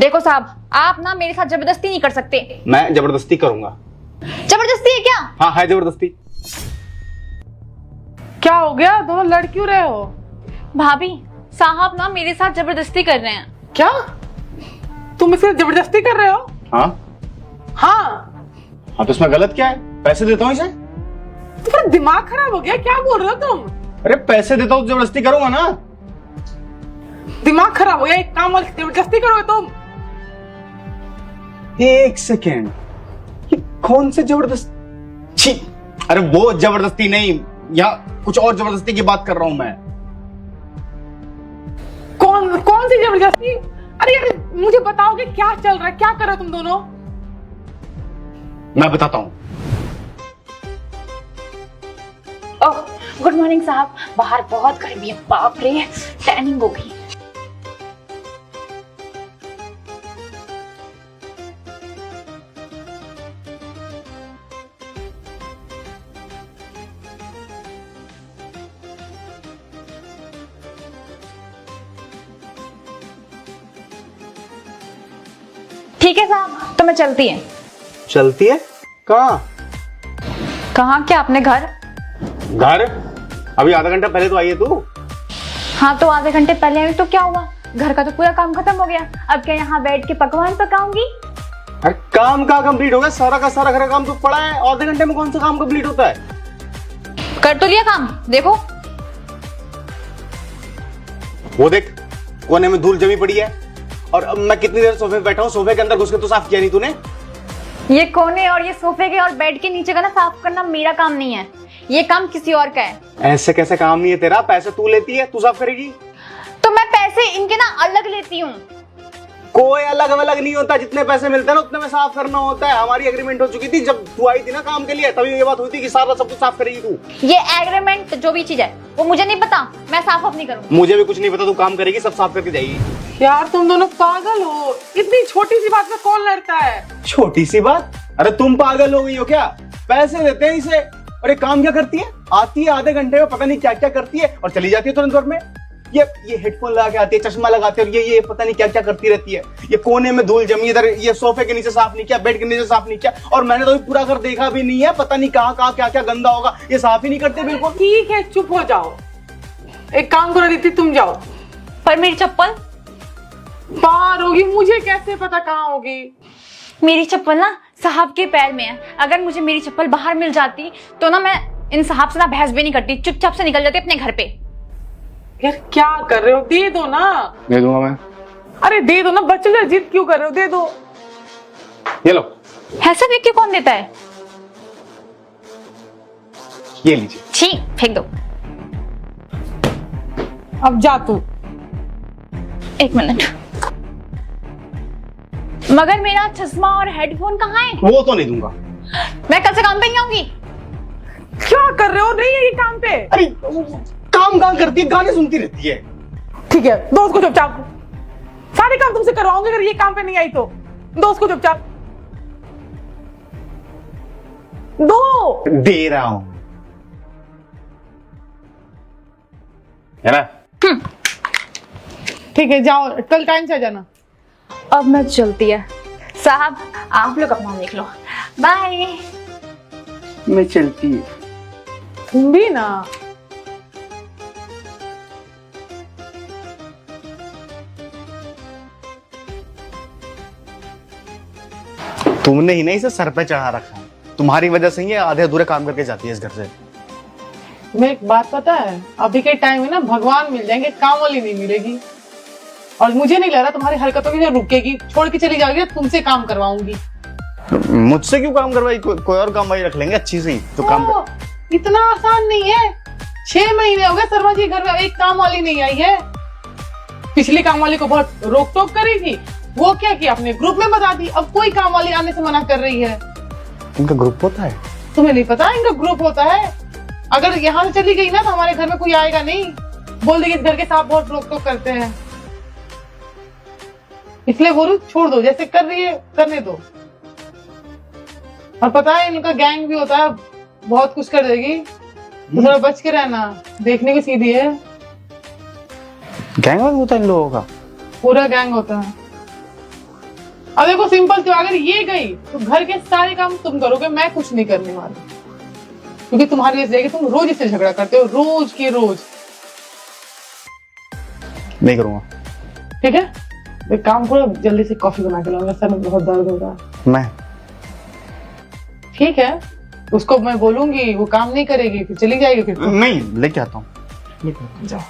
देखो साहब, आप ना मेरे साथ जबरदस्ती नहीं कर सकते। मैं जबरदस्ती करूंगा। जबरदस्ती है क्या? हाँ है जबरदस्ती। क्या हो गया, दोनों लड़ क्यों रहे हो? भाभी, साहब ना मेरे साथ जबरदस्ती कर रहे हैं। क्या तुम इसे जबरदस्ती कर रहे हो? हाँ हाँ, हाँ, तो इसमें गलत क्या है? पैसे देता हूँ इसे। तुम्हारा दिमाग खराब हो गया, क्या बोल रहे हो तुम? अरे पैसे देता हूँ तो जबरदस्ती करूंगा ना। दिमाग खराब हो गया, एक काम वाली जबरदस्ती करोगे तुम? एक सेकेंड, ये कौन से जबरदस्ती? छी, अरे वो जबरदस्ती नहीं, यहाँ कुछ और जबरदस्ती की बात कर रहा हूं मैं। कौन कौन सी जबरदस्ती? अरे यार मुझे बताओगे क्या चल रहा है, क्या कर रहे हो तुम दोनों? मैं बताता हूँ। ओह, गुड मॉर्निंग साहब। बाहर बहुत गर्मी है, बाप रे, टैनिंग हो गई। ठीक है साहब, तो मैं चलती है। चलती है? कहाँ? कहाँ क्या, अपने घर? घर? अभी आधा घंटा पहले तो आई है तू। हाँ तो आधे घंटे पहले आई तो क्या हुआ? घर का तो पूरा काम खत्म हो गया, अब क्या यहाँ बैठ के पकवान पकाऊंगी? अरे काम का कंप्लीट हो गया, सारा का सारा घर का काम तो पड़ा है। आधे घंटे में कौन सा काम कंप्लीट होता है? कर तो लिया काम, देखो। वो देख, कोने में धूल जमी पड़ी है, और अब मैं कितनी देर सोफे पे बैठा हूँ, सोफे के अंदर घुस के तो साफ किया नहीं तूने। ये कोने और ये सोफे के और बेड के नीचे का ना साफ करना मेरा काम नहीं है, ये काम किसी और का है। ऐसे कैसे काम नहीं है तेरा? पैसे तू लेती है, तू साफ करेगी। तो मैं पैसे इनके ना अलग लेती हूँ। कोई अलग अलग नहीं होता, जितने पैसे मिलते हैं ना उतने में साफ करना होता है। हमारी एग्रीमेंट हो चुकी थी जब तू आई थी ना काम के लिए, तभी ये बात हुई थी कि सारा सब कुछ साफ करेगी तू। ये एग्रीमेंट जो भी चीज है वो मुझे नहीं पता, मैं साफ अब नहीं करूँगी। मुझे भी कुछ नहीं पता, तू काम करेगी, सब साफ करके जाएगी। यार तुम दोनों पागल हो, इतनी छोटी सी बात में कौन लड़ता है? छोटी सी बात? अरे तुम पागल हो गई हो क्या? पैसे देते हैं इसे, और ये काम क्या करती है? आती है आधे घंटे में, पता नहीं क्या क्या करती है और चली जाती है तुरंत भर में। ये हेडफोन लगा के आती है, चश्मा लगाते है, और ये पता नहीं क्या क्या करती रहती है। ये कोने में धूल जमी, इधर ये सोफे के नीचे साफ नहीं किया, बेड के नीचे साफ नहीं किया, और मैंने तो पूरा घर देखा भी नहीं है, पता नहीं कहाँ कहाँ क्या क्या गंदा होगा। ये साफ ही नहीं करते बिल्कुल। ठीक है, चुप हो जाओ। एक काम करो दीदी, तुम जाओ। पर मेरी चप्पल? बाहर होगी, मुझे कैसे पता कहाँ होगी? मेरी चप्पल ना साहब के पैर में है, अगर मुझे मेरी चप्पल बाहर मिल जाती तो ना मैं इन साहब से ना बहस भी नहीं करती, चुपचाप से निकल जाती अपने घर पे। यार क्या कर रहे हो, दे दो ना। दे दूंगा मैं। अरे दे दो ना, बच्चों से जिद क्यों कर रहे हो, दे दो। ये लो। ऐसा देख के कौन देता है? ये लीजिए। छी, फेंक दो। अब जा तू। एक मिनट, मगर मेरा चश्मा और हेडफोन कहाँ है? वो तो नहीं दूंगा। मैं कल से काम पे नहीं आऊंगी। क्या कर रहे हो? नहीं है ये काम पे। अरे काम करती है, गाने सुनती रहती है। ठीक है, दोस्त को चुपचाप, सारे काम तुमसे करवाऊंगी अगर ये काम पे नहीं आई तो। दोस्त को चुपचाप दो। दे रहा हूं, है ना? ठीक है, जाओ, कल टाइम से आ जाना। अब मैं चलती है साहब, आप लोग अपना देख लो, बाय। मैं चलती है। तुम भी ना। तुमने ही नहीं इसे सर पे चढ़ा रखा है, तुम्हारी वजह से ही ये आधे अधूरे काम करके जाती है इस घर से। तुम्हें एक बात पता है, अभी के टाइम में ना भगवान मिल जाएंगे, काम वाली नहीं मिलेगी। और मुझे नहीं लग रहा तुम्हारी हरकतों की रुकेगी, छोड़ के चली जाओगी, तुमसे काम करवाऊंगी। मुझसे क्यों काम करवाई? कोई और काम वाली रख लेंगे अच्छी सी तो काम कर। इतना आसान नहीं है। 6 महीने हो गए शर्मा जी घर में एक काम वाली नहीं आई है। पिछली काम वाली को बहुत रोक टोक करी थी, वो क्या किया, अपने ग्रुप में बता दी, अब कोई काम वाली आने से मना कर रही है। इनका ग्रुप होता है? तुम्हें नहीं पता इनका ग्रुप होता है? अगर यहाँ से चली गई ना तो हमारे घर में कोई आएगा नहीं, बोल देगी घर के साथ बहुत रोक टोक करते हैं, इसलिए बोलू छोड़ दो, जैसे कर रही है करने दो। और पता है इनका गैंग भी होता है, बहुत कुछ कर देगी, तो थोड़ा बच के रहना, देखने की सीधी है। गैंग वैंग होता है इन लोगों का? पूरा गैंग होता है। अब देखो सिंपल, तो अगर ये गई तो घर के सारे काम तुम करोगे, मैं कुछ नहीं करने वाली, क्योंकि तुम्हारी वजह से तुम रोज इससे झगड़ा करते हो, रोज के रोज। नहीं करूंगा। ठीक है, एक काम करो, जल्दी से कॉफी बना के लाओ, सर में बहुत दर्द हो रहा है। मैं ठीक है, उसको मैं बोलूंगी, वो काम नहीं करेगी, फिर चली जाएगी, फिर नहीं लेके आता हूँ। जाओ।